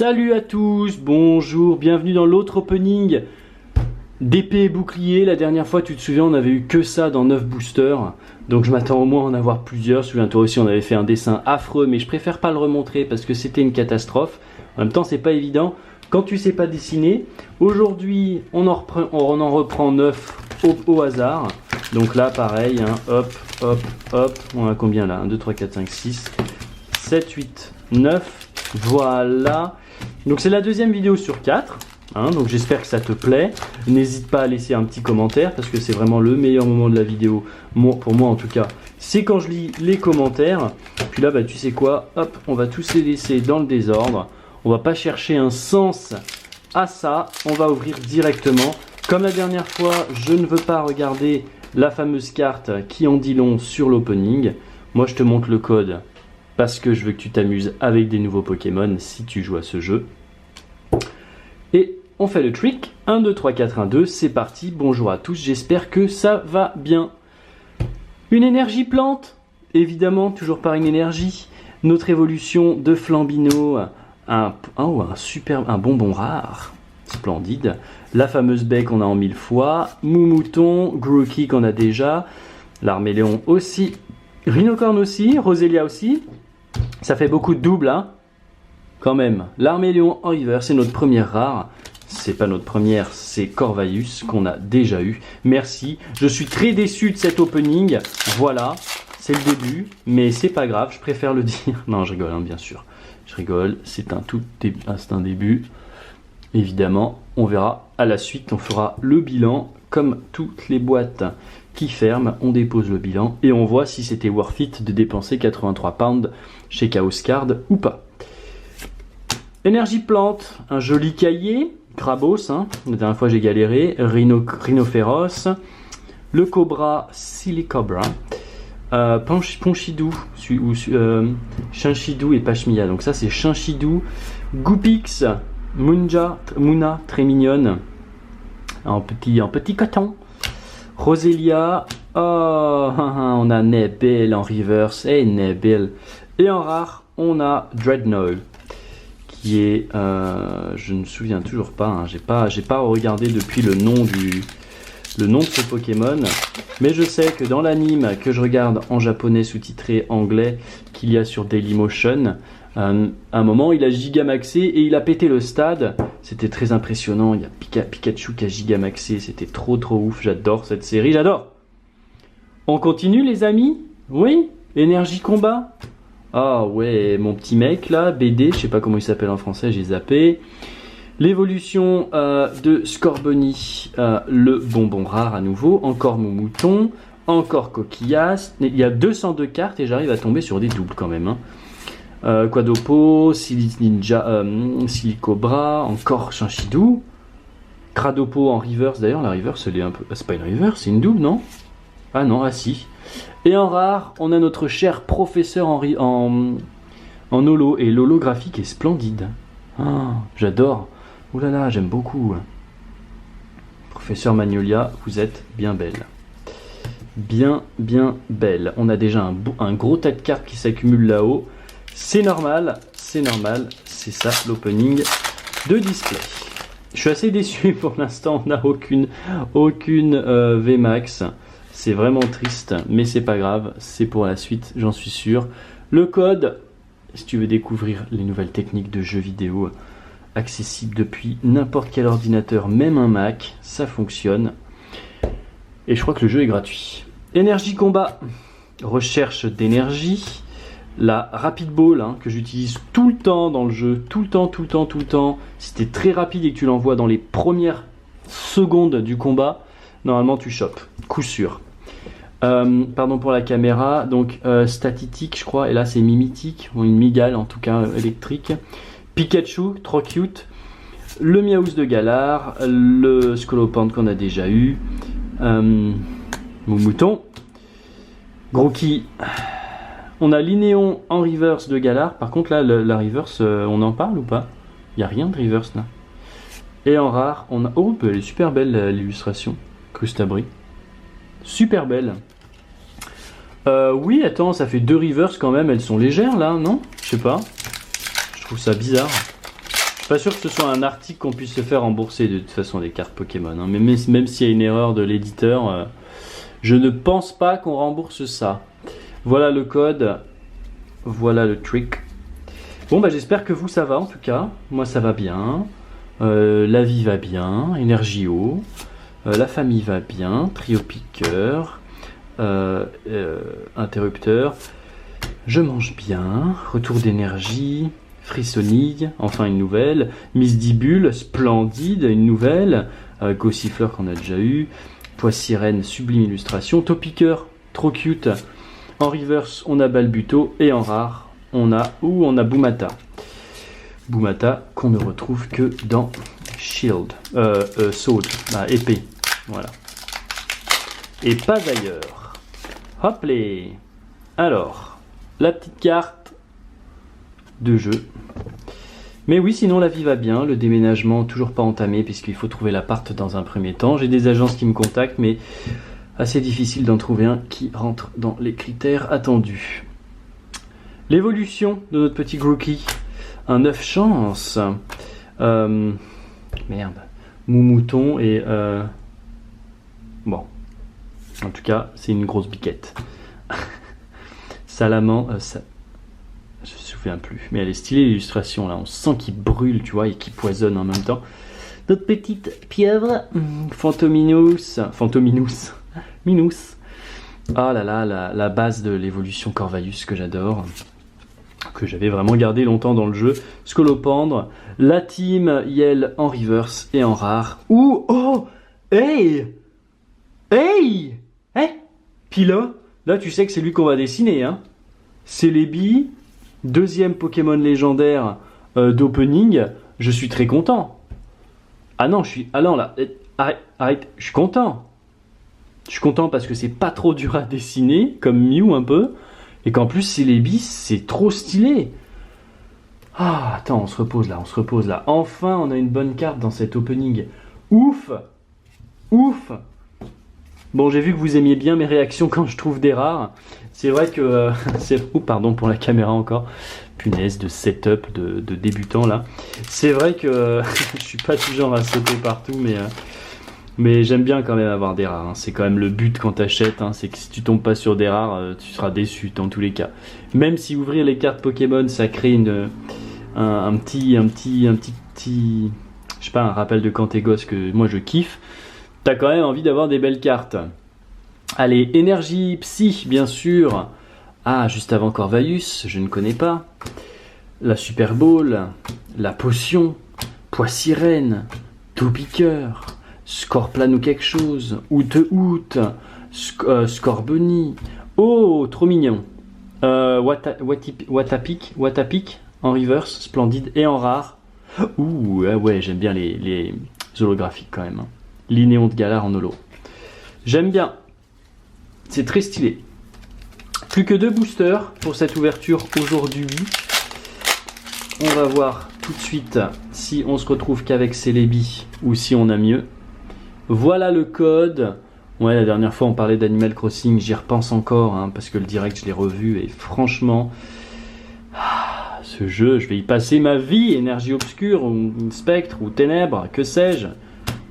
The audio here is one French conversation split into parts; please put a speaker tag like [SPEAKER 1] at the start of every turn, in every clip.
[SPEAKER 1] Salut à tous, bonjour, bienvenue dans l'autre opening d'épée et bouclier. La dernière fois, tu te souviens, on n'avait eu que ça dans 9 boosters. Donc je m'attends au moins à en avoir plusieurs. Souviens-toi aussi, on avait fait un dessin affreux, mais je préfère pas le remontrer parce que c'était une catastrophe. En même temps, c'est pas évident quand tu sais pas dessiner. Aujourd'hui, on en reprend 9 au hasard. Donc là, pareil, hein, hop, hop, hop. On a combien là? 1, 2, 3, 4, 5, 6, 7, 8, 9. Voilà. Donc c'est la deuxième vidéo sur 4. Donc j'espère que ça te plaît. N'hésite pas à laisser un petit commentaire parce que c'est vraiment le meilleur moment de la vidéo. Pour moi en tout cas, c'est quand je lis les commentaires. Puis là, tu sais quoi? Hop, on va tous les laisser dans le désordre. On va pas chercher un sens à ça. On va ouvrir directement. Comme la dernière fois, je ne veux pas regarder la fameuse carte qui en dit long sur l'opening. Moi, je te montre le code parce que je veux que tu t'amuses avec des nouveaux Pokémon si tu joues à ce jeu. Et on fait le trick. 1, 2, 3, 4, 1, 2, c'est parti. Bonjour à tous, j'espère que ça va bien. Une énergie plante, évidemment, toujours par une énergie. Notre évolution de Flambino, un bonbon rare, splendide. La fameuse baie qu'on a en 1000 fois. Moumouton, Grookey qu'on a déjà. L'Arméléon aussi. Rhinocorn aussi, Roselia aussi. Ça fait beaucoup de doubles, hein. Quand même. L'Arméléon en river, c'est notre première rare. C'est pas notre première, c'est Corvaius qu'on a déjà eu. Merci. Je suis très déçu de cet opening. Voilà, c'est le début, mais c'est pas grave, je préfère le dire. Non, je rigole, hein, bien sûr. Je rigole, c'est un début. Évidemment, on verra à la suite, on fera le bilan. Comme toutes les boîtes qui ferment, on dépose le bilan et on voit si c'était worth it de dépenser 83 pounds chez Chaos Card ou pas. Énergie plante, un joli cahier, Grabos, hein. La dernière fois j'ai galéré, Rhinophéros, le Cobra, Silicobra, Ponchidou, Chinchidou et Pashmia. Donc ça c'est Chinchidou, Goopix, Muna, très mignonne, en petit coton. Roselia, on a Nebel en reverse, Nebel. Et en rare, on a Dreadnought, qui est, je ne me souviens toujours pas, hein, j'ai pas regardé depuis le nom de ce Pokémon, mais je sais que dans l'anime que je regarde en japonais sous-titré anglais, qu'il y a sur Dailymotion, à un moment il a gigamaxé et il a pété le stade. C'était très impressionnant. Il y a Pikachu qui a gigamaxé, c'était trop ouf. J'adore cette série, j'adore. On continue les amis? Oui. Énergie combat. Ah ouais, mon petit mec là, BD, je sais pas comment il s'appelle en français, j'ai zappé. L'évolution de Scorbunny, le bonbon rare à nouveau. Encore Moumouton, encore Coquillas. Il y a 202 cartes et j'arrive à tomber sur des doubles quand même, hein. Quadopo, Silicobra, encore Chinchidou, Cradopo en reverse. D'ailleurs, la reverse, elle est un peu. C'est pas une reverse, c'est une double, non? Ah non, ah si. Et en rare, on a notre cher professeur en holo. Et l'holographique est splendide. Ah, j'adore. Ouh là là, j'aime beaucoup. Professeur Magnolia, vous êtes bien belle. Bien belle. On a déjà un gros tas de cartes qui s'accumulent là-haut. C'est normal, c'est ça l'opening de display. Je suis assez déçu pour l'instant, on n'a aucune VMAX. C'est vraiment triste, mais c'est pas grave, c'est pour la suite, j'en suis sûr. Le code, si tu veux découvrir les nouvelles techniques de jeux vidéo, accessibles depuis n'importe quel ordinateur, même un Mac, ça fonctionne. Et je crois que le jeu est gratuit. Énergie combat, recherche d'énergie. La Rapid Ball, hein, que j'utilise tout le temps dans le jeu, tout le temps. Si t'es très rapide et que tu l'envoies dans les premières secondes du combat, normalement tu chopes, coup sûr. Pardon pour la caméra, donc Statitique je crois, et là c'est Mimetic, ou une Migale en tout cas électrique. Pikachu, trop cute. Le Miaouz de Galar, le Scolopendre qu'on a déjà eu. Moumouton. Grookey. On a l'Inéon en reverse de Galar. Par contre, là, la reverse, on en parle ou pas? Il n'y a rien de reverse là. Et en rare, on a. Oh, elle est super belle l'illustration. Crustabri. Super belle. Oui, attends, ça fait 2 reverse quand même. Elles sont légères là, non? Je sais pas. Je trouve ça bizarre. Pas sûr que ce soit un article qu'on puisse se faire rembourser de toute façon des cartes Pokémon. Hein. Mais même s'il y a une erreur de l'éditeur, je ne pense pas qu'on rembourse ça. Voilà le code. Voilà le trick. Bon, bah j'espère que vous ça va en tout cas. Moi ça va bien. La vie va bien. Énergie haut. La famille va bien. Trio piqueur. Interrupteur. Je mange bien. Retour d'énergie. Frissonille, enfin une nouvelle. Misdibule, splendide, une nouvelle. Gossifleur qu'on a déjà eu. Poissirène, sublime illustration. Topiqueur, trop cute. En reverse, on a Balbuto. Et en rare, on a Boumata. Boumata qu'on ne retrouve que dans Shield. Sword, épée. Voilà. Et pas ailleurs. Hop les. Alors, la petite carte de jeu. Mais oui, sinon la vie va bien. Le déménagement toujours pas entamé puisqu'il faut trouver l'appart dans un premier temps. J'ai des agences qui me contactent, mais assez difficile d'en trouver un qui rentre dans les critères attendus. L'évolution de notre petit Grookey. Un 9 chance. Merde. Moumouton et... Bon. En tout cas, c'est une grosse biquette. Salaman... Je me souviens plus. Mais elle est stylée l'illustration là. On sent qu'il brûle, tu vois, et qu'il poisonne en même temps. Notre petite pieuvre. Fantominous. Minous. Ah là là, la base de l'évolution Corvalus que j'adore. Que j'avais vraiment gardé longtemps dans le jeu. Scolopendre. La team Yell en reverse et en rare. Ouh, oh, hey. Puis là tu sais que c'est lui qu'on va dessiner, hein. Celebi. Deuxième Pokémon légendaire d'opening, je suis très content. Ah non, là, arrête, je suis content. Je suis content parce que c'est pas trop dur à dessiner, comme Mew un peu, et qu'en plus Celebi, c'est trop stylé. Ah, attends, on se repose là. Enfin, on a une bonne carte dans cet opening. Ouf. Bon, j'ai vu que vous aimiez bien mes réactions quand je trouve des rares. C'est vrai que... pardon pour la caméra encore. Punaise de setup de débutant là. C'est vrai que je suis pas du genre à sauter partout, mais j'aime bien quand même avoir des rares. Hein. C'est quand même le but quand t'achètes. Hein. C'est que si tu tombes pas sur des rares, tu seras déçu dans tous les cas. Même si ouvrir les cartes Pokémon, ça crée un petit... Je sais pas, un rappel de quand t'es gosse que moi je kiffe. T'as quand même envie d'avoir des belles cartes. Allez, énergie psy, bien sûr. Ah, juste avant Corvalus, je ne connais pas. La Super Bowl, la potion, Poissirène, Topiqueur, Scorplan ou quelque chose, Out, Scorbunny. Oh, trop mignon. Watapic, en reverse, splendide et en rare. Ouh, ouais, j'aime bien les holographiques quand même. Linéon de Galar en holo. J'aime bien. C'est très stylé. Plus que 2 boosters pour cette ouverture aujourd'hui. On va voir tout de suite si on se retrouve qu'avec Celebi ou si on a mieux. Voilà le code. Ouais, la dernière fois on parlait d'Animal Crossing, j'y repense encore hein, parce que le direct je l'ai revu et franchement, ce jeu, je vais y passer ma vie. Énergie obscure ou spectre ou ténèbres, que sais-je.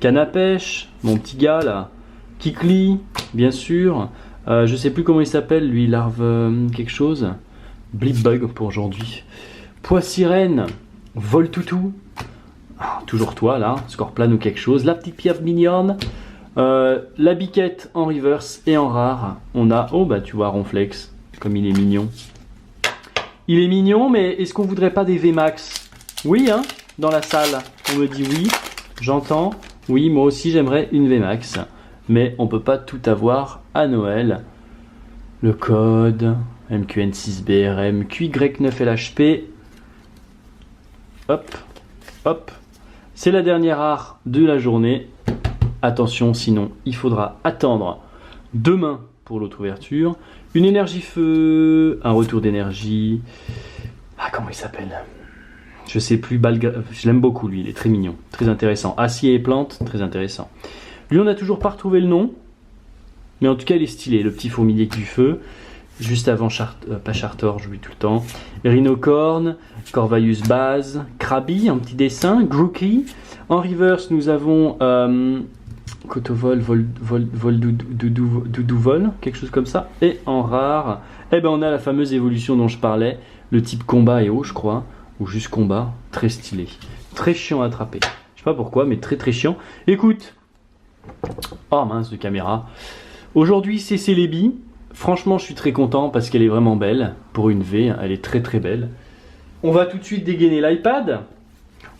[SPEAKER 1] Canne à pêche, mon petit gars là. Kikli, bien sûr. Je sais plus comment il s'appelle lui, larve quelque chose. Blipbug pour aujourd'hui. Poissirène, Voltoutou. Toujours toi là, Scorplan ou quelque chose. La petite pierre mignonne. La biquette en reverse et en rare. On a, oh bah tu vois Ronflex, comme il est mignon. Il est mignon, mais est-ce qu'on voudrait pas des VMAX? Oui hein, dans la salle. On me dit oui, j'entends. Oui, moi aussi j'aimerais une VMAX. Mais on peut pas tout avoir à Noël. Le code MQN6BRM QY9LHP. Hop. C'est la dernière rare de la journée. Attention, sinon il faudra attendre demain pour l'autre ouverture. Une énergie feu, un retour d'énergie. Ah, comment il s'appelle? Je sais plus, je l'aime beaucoup lui, il est très mignon, très intéressant. Acier et plante, très intéressant. Lui, on n'a toujours pas retrouvé le nom, mais en tout cas, il est stylé, le petit fourmilier du feu. Juste avant pas Chartor, j'oublie tout le temps. Rhinocorn, Corvalus Base, Krabi, un petit dessin, Grookey. En reverse, nous avons Kotovol, Doudou-Vol, quelque chose comme ça. Et en rare, eh ben on a la fameuse évolution dont je parlais, le type combat et haut, je crois, ou juste combat, très stylé. Très chiant à attraper. Je sais pas pourquoi, mais très très chiant. Écoute, oh mince de caméra. Aujourd'hui, c'est Celebi. Franchement, je suis très content parce qu'elle est vraiment belle. Pour une V, elle est très très belle. On va tout de suite dégainer l'iPad.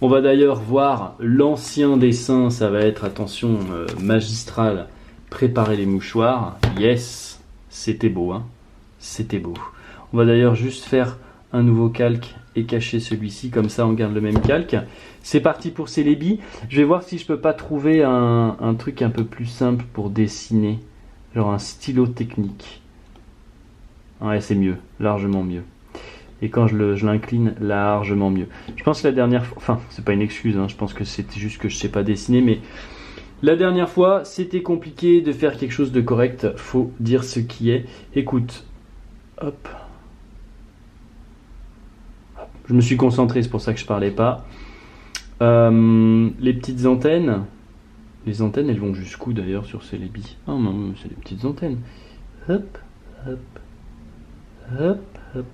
[SPEAKER 1] On va d'ailleurs voir l'ancien dessin. Ça va être, attention, magistral. Préparer les mouchoirs. Yes, c'était beau, hein. C'était beau. On va d'ailleurs juste faire un nouveau calque et cacher celui-ci. Comme ça, on garde le même calque. C'est parti pour Celebi. Je vais voir si je peux pas trouver un truc un peu plus simple pour dessiner. Genre un stylo technique. Ouais, c'est mieux, largement mieux. Et quand je l'incline, largement mieux. Je pense que la dernière fois, enfin, c'est pas une excuse, hein, je pense que c'était juste que je sais pas dessiner, mais la dernière fois, c'était compliqué de faire quelque chose de correct, faut dire ce qui est. Écoute, hop. Je me suis concentré, c'est pour ça que je parlais pas. Les petites antennes. Les antennes, elles vont jusqu'où d'ailleurs sur Celebi? Ah non, c'est des petites antennes. Hop, hop. Hop, hop.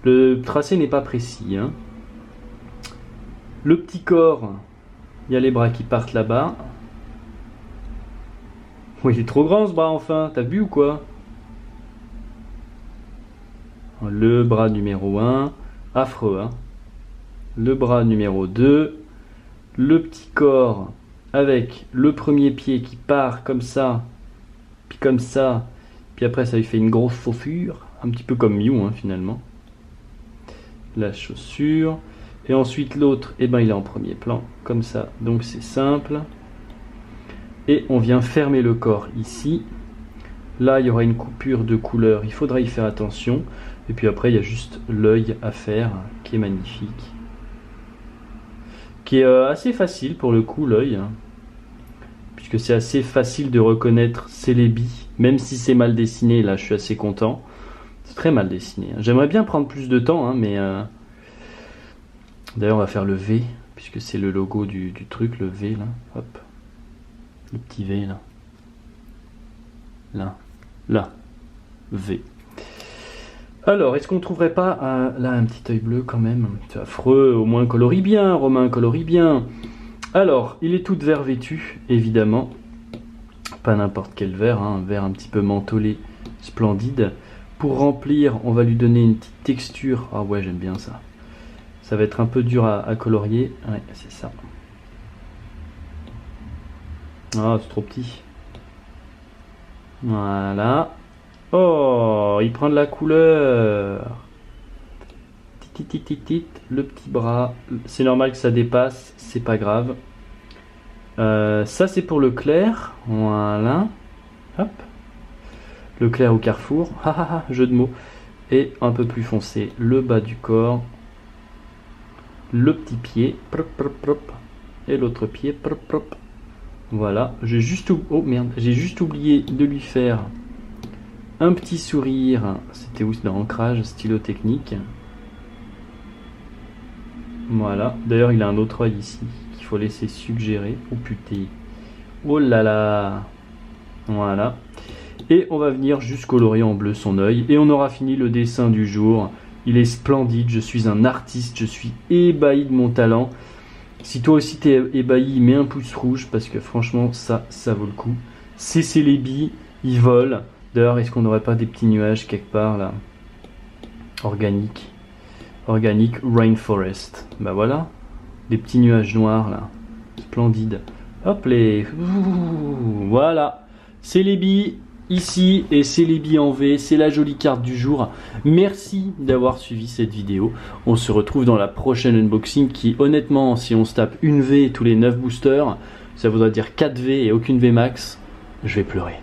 [SPEAKER 1] Le tracé n'est pas précis. Hein. Le petit corps, il y a les bras qui partent là-bas. Oui, il est trop grand ce bras enfin, t'as vu ou quoi? Le bras numéro 1, affreux. Hein. Le bras numéro 2, le petit corps avec le premier pied qui part comme ça, puis comme ça, puis après ça lui fait une grosse chaussure. Un petit peu comme Mew hein, finalement. La chaussure. Et ensuite l'autre, eh ben, il est en premier plan. Comme ça. Donc c'est simple. Et on vient fermer le corps ici. Là, il y aura une coupure de couleur. Il faudra y faire attention. Et puis après, il y a juste l'œil à faire. Qui est magnifique. Qui est assez facile pour le coup, l'œil. Hein, puisque c'est assez facile de reconnaître Celebi. Même si c'est mal dessiné, là je suis assez content. C'est très mal dessiné. J'aimerais bien prendre plus de temps, hein, mais... D'ailleurs, on va faire le V, puisque c'est le logo du truc, le V, là. Hop. Le petit V, là. Là. Là. V. Alors, est-ce qu'on ne trouverait pas, là, un petit œil bleu, quand même? C'est affreux, au moins colorie bien, Romain, colorie bien. Alors, il est tout de vert vêtu, évidemment. Pas n'importe quel vert, hein, un vert un petit peu mentholé, splendide. Pour remplir, on va lui donner une petite texture. Ah ouais, j'aime bien ça. Ça va être un peu dur à colorier. Ouais, c'est ça. Ah, c'est trop petit. Voilà. Oh, il prend de la couleur. Titit, le petit bras. C'est normal que ça dépasse, c'est pas grave. Ça, c'est pour le clair. Voilà. Hop. Le clair au carrefour, jeu de mots, et un peu plus foncé, le bas du corps, le petit pied, prop, prop, prop, et l'autre pied, prop, prop. Voilà, j'ai juste oublié de lui faire un petit sourire, c'était où dans l'ancrage, stylo technique. Voilà, d'ailleurs il a un autre œil ici, qu'il faut laisser suggérer, oh putain, oh là là, voilà. Et on va venir juste colorer en bleu son œil. Et on aura fini le dessin du jour. Il est splendide, je suis un artiste, je suis ébahi de mon talent. Si toi aussi t'es ébahi, mets un pouce rouge parce que franchement ça vaut le coup. C'est Celebi, il vole. D'ailleurs, est-ce qu'on n'aurait pas des petits nuages quelque part là? Organique. Organique Rainforest. Bah voilà, des petits nuages noirs là. Splendide. Hop les. Voilà. Celebi. Ici, et Celebi en V, c'est la jolie carte du jour. Merci d'avoir suivi cette vidéo. On se retrouve dans la prochaine unboxing qui, honnêtement, si on se tape une V tous les 9 boosters, ça voudrait dire 4 V et aucune V max, je vais pleurer.